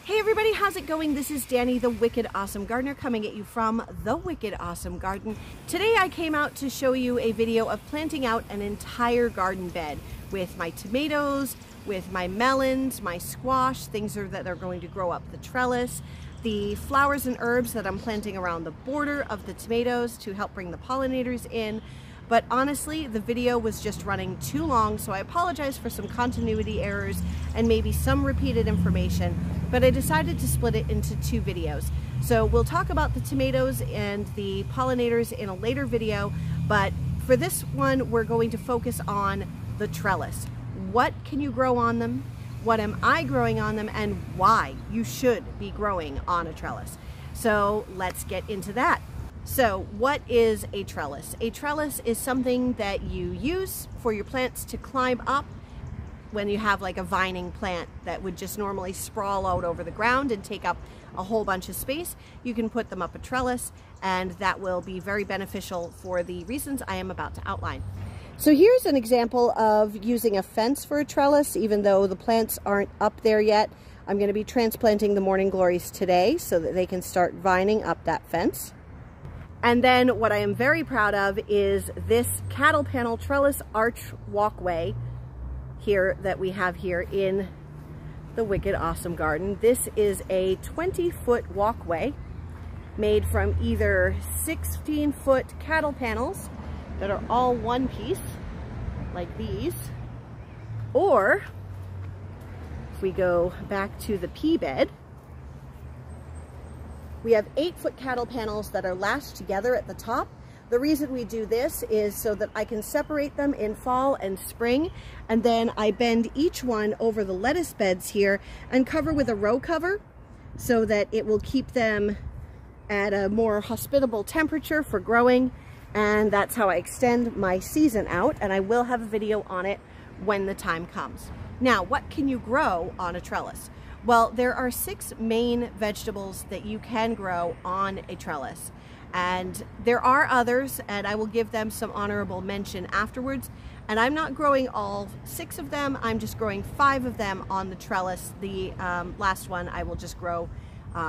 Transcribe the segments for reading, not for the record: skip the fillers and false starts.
Hey everybody, how's it going? This is Danny, the Wicked Awesome Gardener, coming at you from the Wicked Awesome Garden. Today I came out to show you a video of planting out an entire garden bed with my tomatoes, with my melons, my squash, things that are going to grow up the trellis, the flowers and herbs that I'm planting around the border of the tomatoes to help bring the pollinators in. But honestly, the video was just running too long, so I apologize for some continuity errors and maybe some repeated information, but I decided to split it into two videos. So we'll talk about the tomatoes and the pollinators in a later video, but for this one, we're going to focus on the trellis. What can you grow on them? What am I growing on them? And why you should be growing on a trellis. So let's get into that. So what is a trellis? A trellis is something that you use for your plants to climb up when you have like a vining plant that would just normally sprawl out over the ground and take up a whole bunch of space. You can put them up a trellis, and that will be very beneficial for the reasons I am about to outline. So here's an example of using a fence for a trellis, even though the plants aren't up there yet. I'm going to be transplanting the morning glories today so that they can start vining up that fence. And then what I am very proud of is this cattle panel trellis arch walkway here that we have here in the Wicked Awesome Garden. This is a 20-foot walkway made from either 16-foot cattle panels that are all one piece, like these, or if we go back to the pea bed, we have 8-foot cattle panels that are lashed together at the top. The reason we do this is so that I can separate them in fall and spring, and then I bend each one over the lettuce beds here and cover with a row cover so that it will keep them at a more hospitable temperature for growing, and that's how I extend my season out, and I will have a video on it when the time comes. Now, what can you grow on a trellis? Well, there are 6 main vegetables that you can grow on a trellis, and there are others, and I will give them some honorable mention afterwards. And I'm not growing all 6 of them, I'm just growing 5 of them on the trellis. The last one I will just grow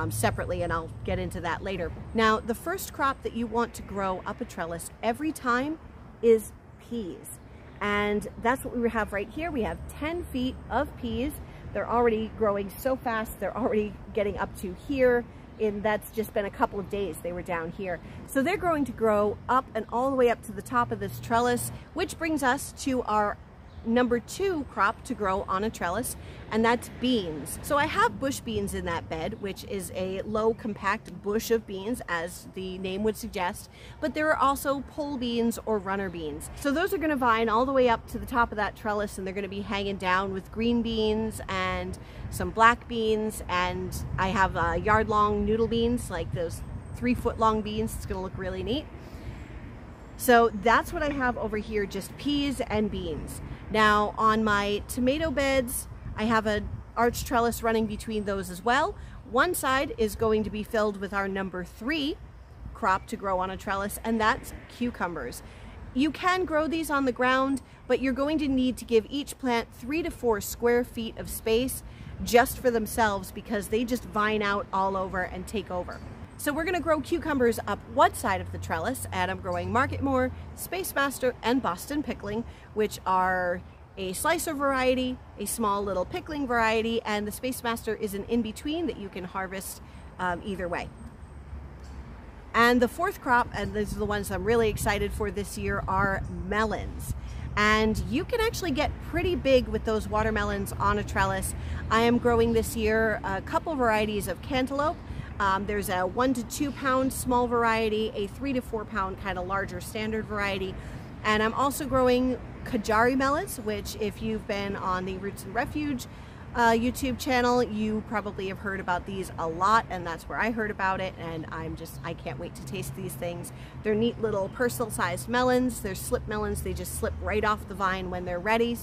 separately, and I'll get into that later. Now, the first crop that you want to grow up a trellis every time is peas, and that's what we have right here. We have 10 feet of peas. They're already growing so fast, they're already getting up to here, and that's just been a couple of days they were down here. So they're going to grow up and all the way up to the top of this trellis, which brings us to our number 2 crop to grow on a trellis, and that's beans. So I have bush beans in that bed, which is a low compact bush of beans, as the name would suggest, but there are also pole beans or runner beans. So those are going to vine all the way up to the top of that trellis, and they're going to be hanging down with green beans and some black beans, and I have yard-long noodle beans, like those 3-foot long beans. It's going to look really neat. So that's what I have over here, just peas and beans. Now on my tomato beds, I have an arch trellis running between those as well. One side is going to be filled with our number 3 crop to grow on a trellis, and that's cucumbers. You can grow these on the ground, but you're going to need to give each plant 3 to 4 square feet of space just for themselves, because they just vine out all over and take over. So we're going to grow cucumbers up one side of the trellis, and I'm growing Marketmore, Space Master, and Boston Pickling, which are a slicer variety, a small little pickling variety, and the Space Master is an in-between that you can harvest either way. And the 4th crop, and these are the ones I'm really excited for this year, are melons. And you can actually get pretty big with those watermelons on a trellis. I am growing this year a couple varieties of cantaloupe. There's a 1 to 2 pound small variety, a 3 to 4 pound kind of larger standard variety, and I'm also growing Kajari melons, which if you've been on the Roots and Refuge YouTube channel, you probably have heard about these a lot, and that's where I heard about it, and I can't wait to taste these things. They're neat little personal-sized melons. They're slip melons. They just slip right off the vine when they're ready,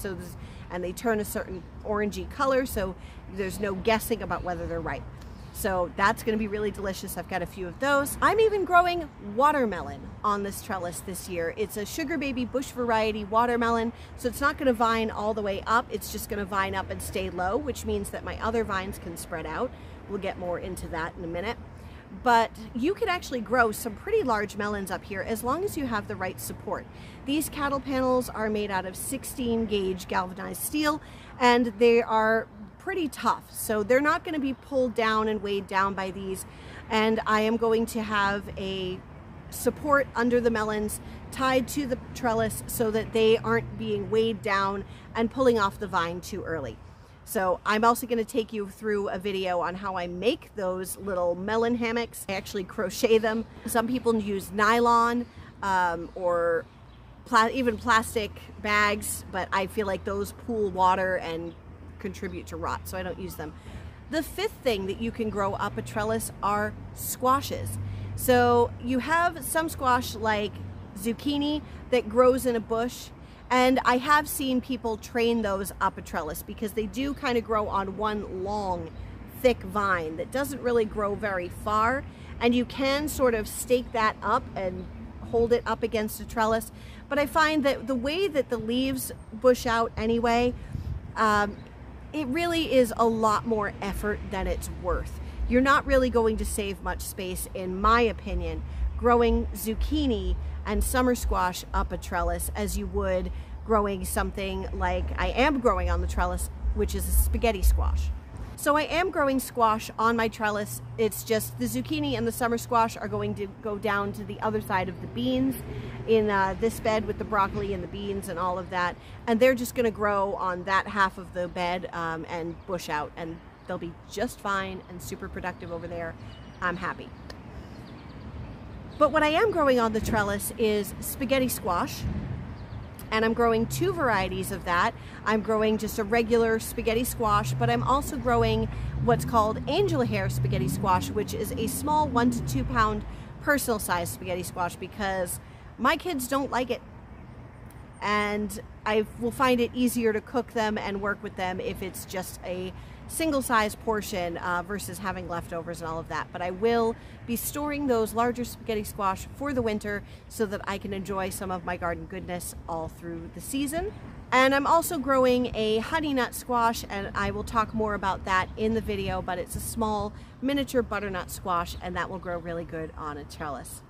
and they turn a certain orangey color, so there's no guessing about whether they're ripe. So that's going to be really delicious. I've got a few of those. I'm even growing watermelon on this trellis this year. It's a sugar baby bush variety watermelon, so it's not going to vine all the way up. It's just going to vine up and stay low, which means that my other vines can spread out. We'll get more into that in a minute. But you could actually grow some pretty large melons up here as long as you have the right support. These cattle panels are made out of 16 gauge galvanized steel, and they are pretty tough, so they're not going to be pulled down and weighed down by these. And I am going to have a support under the melons tied to the trellis so that they aren't being weighed down and pulling off the vine too early. So I'm also going to take you through a video on how I make those little melon hammocks. I actually crochet them. Some people use nylon or even plastic bags, but I feel like those pool water and contribute to rot, so I don't use them. The fifth thing that you can grow up a trellis are squashes. So you have some squash like zucchini that grows in a bush, and I have seen people train those up a trellis because they do kind of grow on one long thick vine that doesn't really grow very far, and you can sort of stake that up and hold it up against a trellis. But I find that the way that the leaves bush out anyway, it really is a lot more effort than it's worth. You're not really going to save much space, in my opinion, growing zucchini and summer squash up a trellis as you would growing something like I am growing on the trellis, which is a spaghetti squash. So I am growing squash on my trellis. It's just the zucchini and the summer squash are going to go down to the other side of the beans in this bed with the broccoli and the beans and all of that. And they're just going to grow on that half of the bed and bush out, and they'll be just fine and super productive over there. I'm happy. But what I am growing on the trellis is spaghetti squash. And I'm growing two varieties of that. I'm growing just a regular spaghetti squash, but I'm also growing what's called angel hair spaghetti squash, which is a small 1 to 2 pound personal size spaghetti squash because my kids don't like it. And I will find it easier to cook them and work with them if it's just a single size portion versus having leftovers and all of that. But I will be storing those larger spaghetti squash for the winter so that I can enjoy some of my garden goodness all through the season. And I'm also growing a honey nut squash, and I will talk more about that in the video, but it's a small miniature butternut squash, and that will grow really good on a trellis.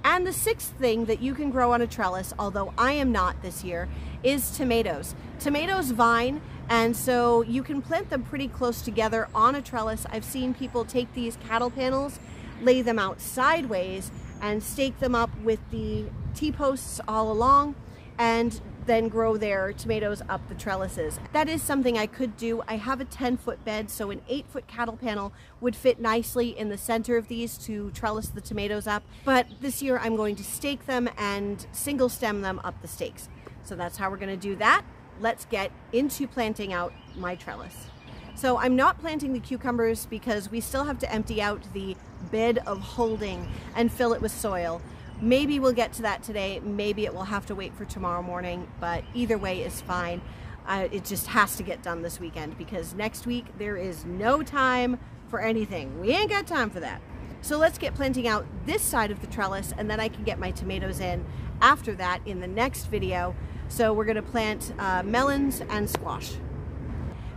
And the sixth thing that you can grow on a trellis, although I am not this year, is tomatoes. Tomatoes vine, and so you can plant them pretty close together on a trellis. I've seen people take these cattle panels, lay them out sideways, and stake them up with the T-posts all along, and then grow their tomatoes up the trellises. That is something I could do. I have a 10-foot bed, so an 8-foot cattle panel would fit nicely in the center of these to trellis the tomatoes up. But this year I'm going to stake them and single stem them up the stakes. So that's how we're going to do that. Let's get into planting out my trellis. So I'm not planting the cucumbers because we still have to empty out the bed of holding and fill it with soil. Maybe we'll get to that today, maybe it will have to wait for tomorrow morning, but either way is fine. It just has to get done this weekend because next week there is no time for anything. We ain't got time for that. So let's get planting out this side of the trellis, and then I can get my tomatoes in after that in the next video. So we're going to plant melons and squash.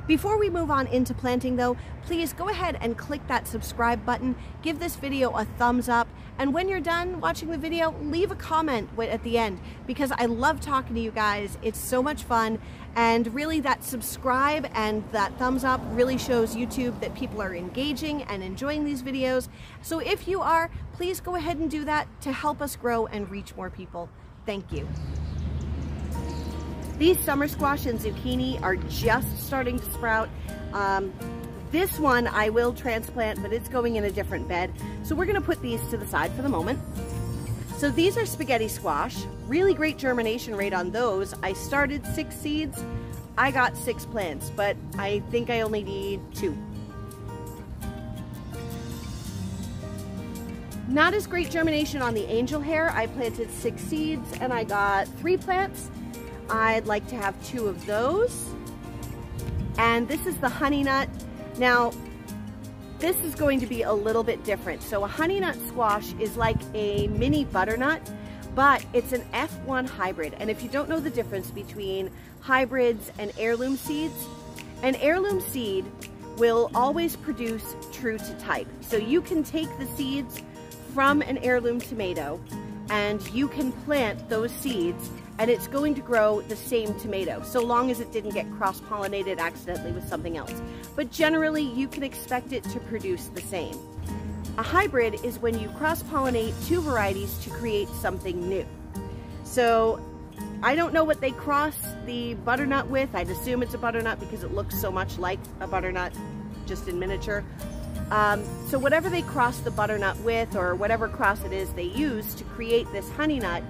Before we move on into planting though, please go ahead and click that subscribe button, give this video a thumbs up, and when you're done watching the video, leave a comment at the end because I love talking to you guys. It's so much fun, and really that subscribe and that thumbs up really shows YouTube that people are engaging and enjoying these videos. So if you are, please go ahead and do that to help us grow and reach more people. Thank you. These summer squash and zucchini are just starting to sprout. This one I will transplant, but it's going in a different bed. So we're gonna put these to the side for the moment. So these are spaghetti squash. Really great germination rate on those. I started 6 seeds. I got 6 plants, but I think I only need 2. Not as great germination on the angel hair. I planted 6 seeds and I got 3 plants. I'd like to have 2 of those. And this is the honey nut. Now, this is going to be a little bit different. So a honey nut squash is like a mini butternut, but it's an F1 hybrid. And if you don't know the difference between hybrids and heirloom seeds, an heirloom seed will always produce true to type. So you can take the seeds from an heirloom tomato and you can plant those seeds and it's going to grow the same tomato, so long as it didn't get cross-pollinated accidentally with something else. But generally, you can expect it to produce the same. A hybrid is when you cross-pollinate two varieties to create something new. So I don't know what they cross the butternut with. I'd assume it's a butternut because it looks so much like a butternut, just in miniature. So whatever they cross the butternut with, or whatever cross it is they use to create this honey nut,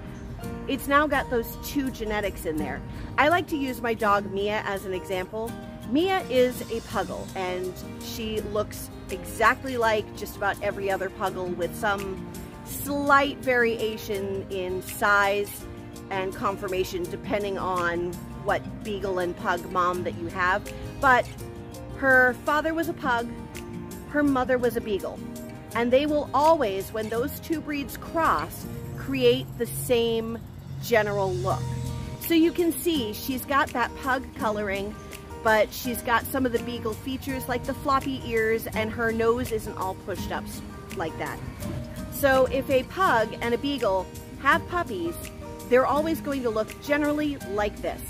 it's now got those two genetics in there. I like to use my dog Mia as an example. Mia is a puggle, and she looks exactly like just about every other puggle with some slight variation in size and conformation depending on what beagle and pug mom that you have. But her father was a pug, her mother was a beagle, and they will always, when those two breeds cross, create the same general look. So you can see she's got that pug coloring, but she's got some of the beagle features like the floppy ears, and her nose isn't all pushed up like that. So if a pug and a beagle have puppies, they're always going to look generally like this.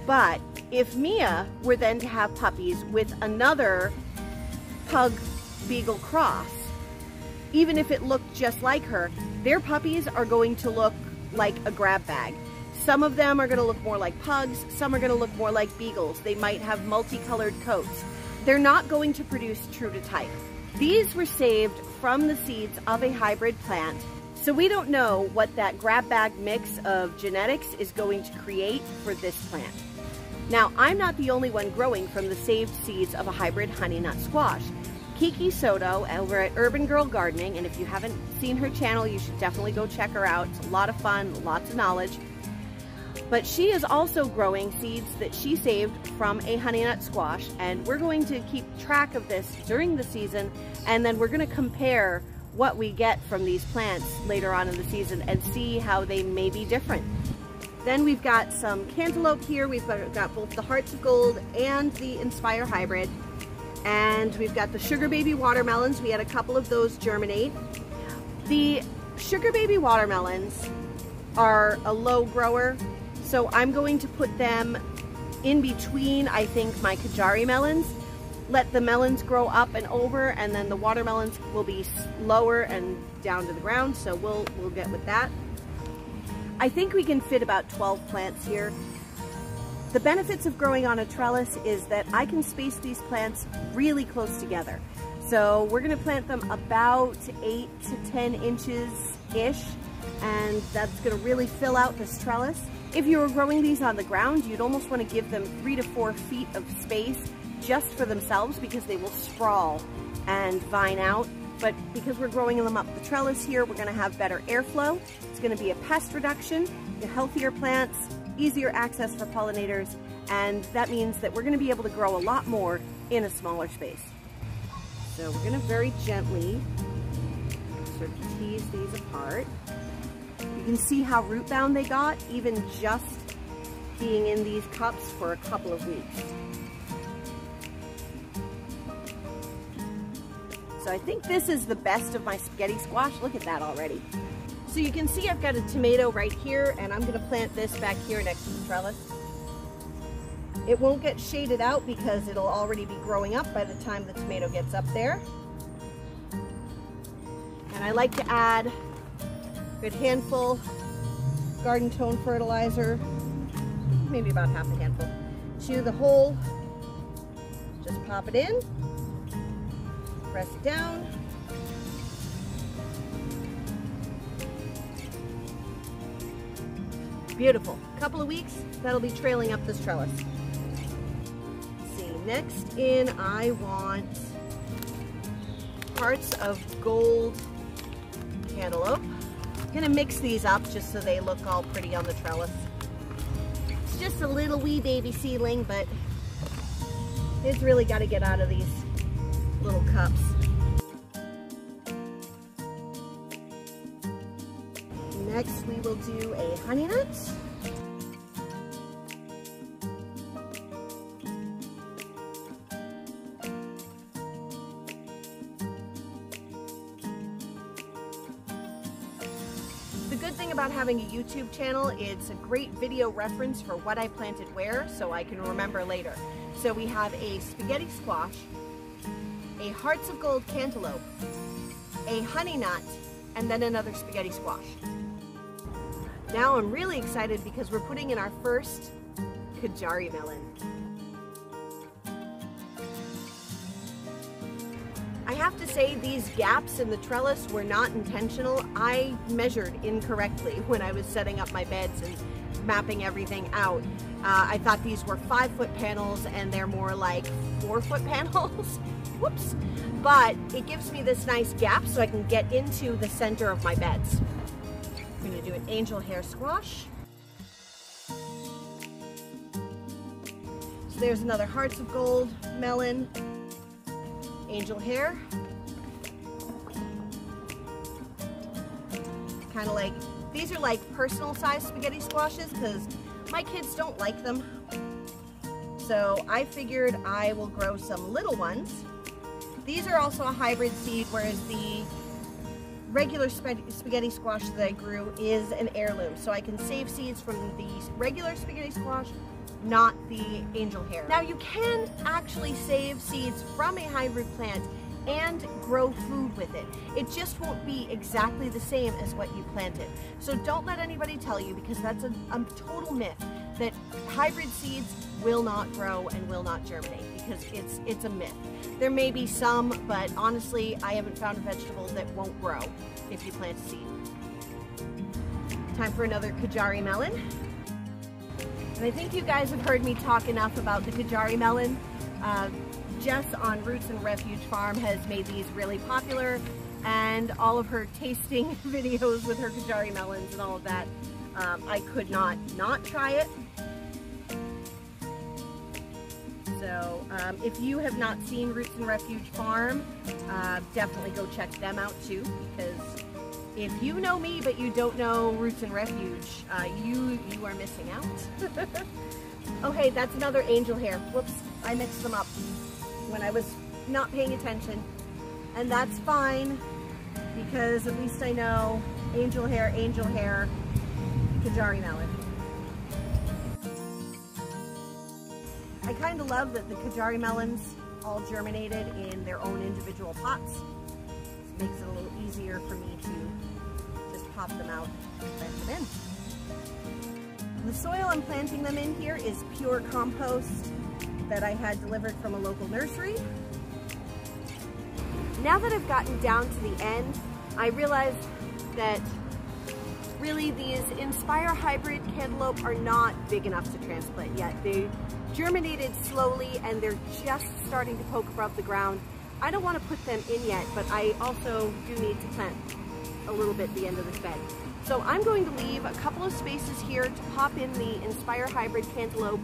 But if Mia were then to have puppies with another pug beagle cross, even if it looked just like her, their puppies are going to look like a grab bag. Some of them are going to look more like pugs, some are going to look more like beagles. They might have multicolored coats. They're not going to produce true to type. These were saved from the seeds of a hybrid plant, so we don't know what that grab bag mix of genetics is going to create for this plant. Now, I'm not the only one growing from the saved seeds of a hybrid honey nut squash. Kiki Soto over at Urban Girl Gardening, and if you haven't seen her channel, you should definitely go check her out. It's a lot of fun, lots of knowledge. But she is also growing seeds that she saved from a honey nut squash, and we're going to keep track of this during the season, and then we're going to compare what we get from these plants later on in the season and see how they may be different. Then we've got some cantaloupe here. We've got both the Hearts of Gold and the Inspire Hybrid. And we've got the Sugar Baby watermelons. We had a couple of those germinate. The Sugar Baby watermelons are a low grower, so I'm going to put them in between, I think, my Kajari melons. Let the melons grow up and over, and then the watermelons will be lower and down to the ground, so we'll get with that. I think we can fit about 12 plants here. The benefits of growing on a trellis is that I can space these plants really close together. So we're going to plant them about 8 to 10 inches-ish, and that's going to really fill out this trellis. If you were growing these on the ground, you'd almost want to give them 3 to 4 feet of space just for themselves, because they will sprawl and vine out. But because we're growing them up the trellis here, we're going to have better airflow. It's going to be a pest reduction, healthier plants, easier access for pollinators, and that means that we're going to be able to grow a lot more in a smaller space. So we're going to very gently sort of tease these apart. You can see how root bound they got, even just being in these cups for a couple of weeks. So I think this is the best of my spaghetti squash. Look at that already. So you can see I've got a tomato right here, and I'm going to plant this back here next to the trellis. It won't get shaded out because it'll already be growing up by the time the tomato gets up there. And I like to add a good handful garden tone fertilizer, maybe about half a handful, to the hole. Just pop it in, press it down. Beautiful. A couple of weeks, that'll be trailing up this trellis. Let's see, next in I want Hearts of Gold cantaloupe. I'm gonna mix these up just so they look all pretty on the trellis. It's just a little wee baby seedling, but it's really got to get out of these little cups. Next, we will do a honey nut. The good thing about having a YouTube channel, it's a great video reference for what I planted where, so I can remember later. So we have a spaghetti squash, a hearts of gold cantaloupe, a honey nut, and then another spaghetti squash. Now I'm really excited because we're putting in our first Kajari melon. I have to say these gaps in the trellis were not intentional. I measured incorrectly when I was setting up my beds and mapping everything out. I thought these were 5-foot panels and they're more like 4-foot panels. Whoops. But it gives me this nice gap so I can get into the center of my beds. I'm going to do an angel hair squash. So there's another hearts of gold melon. Angel hair. Kind of like, these are like personal size spaghetti squashes because my kids don't like them. So I figured I will grow some little ones. These are also a hybrid seed, whereas the regular spaghetti squash that I grew is an heirloom. So I can save seeds from the regular spaghetti squash, not the angel hair. Now you can actually save seeds from a hybrid plant and grow food with it. It just won't be exactly the same as what you planted. So don't let anybody tell you, because that's a total myth, that hybrid seeds will not grow and will not germinate, because it's a myth. There may be some, but honestly, I haven't found a vegetable that won't grow if you plant a seed. Time for another Kajari melon. And I think you guys have heard me talk enough about the Kajari melon. Jess on Roots and Refuge Farm has made these really popular, and all of her tasting videos with her Kajari melons and all of that. I could not try it. So if you have not seen Roots and Refuge Farm, definitely go check them out too, because if you know me but you don't know Roots and Refuge, you are missing out. Oh hey, that's another angel hair. Whoops, I mixed them up when I was not paying attention. And that's fine, because at least I know angel hair, Kajari melon. I kind of love that the Kajari melons all germinated in their own individual pots. It makes it a little easier for me to just pop them out and plant them in. The soil I'm planting them in here is pure compost that I had delivered from a local nursery. Now that I've gotten down to the end, I realized that really these Inspire hybrid cantaloupe are not big enough to transplant yet. They germinated slowly and they're just starting to poke above the ground. I don't want to put them in yet, but I also do need to plant a little bit at the end of this bed. So I'm going to leave a couple of spaces here to pop in the Inspire hybrid cantaloupe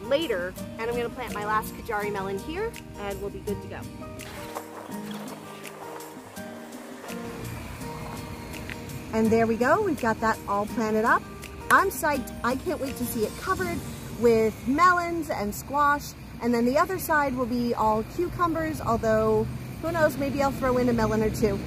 later, and I'm going to plant my last Kajari melon here, and we'll be good to go. And there we go, we've got that all planted up. I'm psyched, I can't wait to see it covered with melons and squash, and then the other side will be all cucumbers, although who knows, maybe I'll throw in a melon or two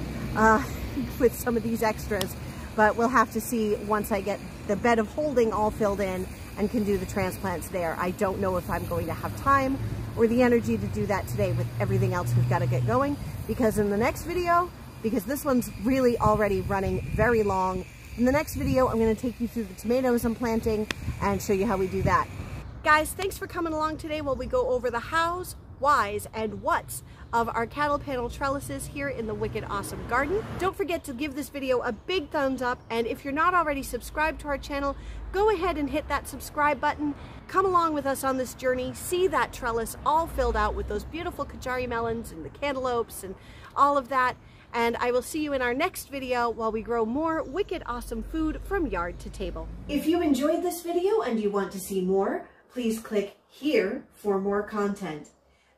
with some of these extras, but we'll have to see once I get the bed of holding all filled in and can do the transplants there. I don't know if I'm going to have time or the energy to do that today with everything else we've got to get going, because in the next video, because this one's really already running very long, in the next video I'm going to take you through the tomatoes I'm planting and show you how we do that. Guys, thanks for coming along today while we go over the hows, whys, and whats of our cattle panel trellises here in the Wicked Awesome Garden. Don't forget to give this video a big thumbs up, and if you're not already subscribed to our channel, go ahead and hit that subscribe button. Come along with us on this journey, see that trellis all filled out with those beautiful Kajari melons and the cantaloupes and all of that. And I will see you in our next video while we grow more wicked awesome food from yard to table. If you enjoyed this video and you want to see more, please click here for more content.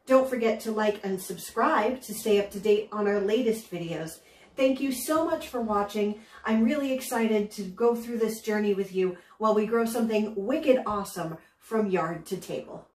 Don't forget to like and subscribe to stay up to date on our latest videos. Thank you so much for watching. I'm really excited to go through this journey with you while we grow something wicked awesome from yard to table.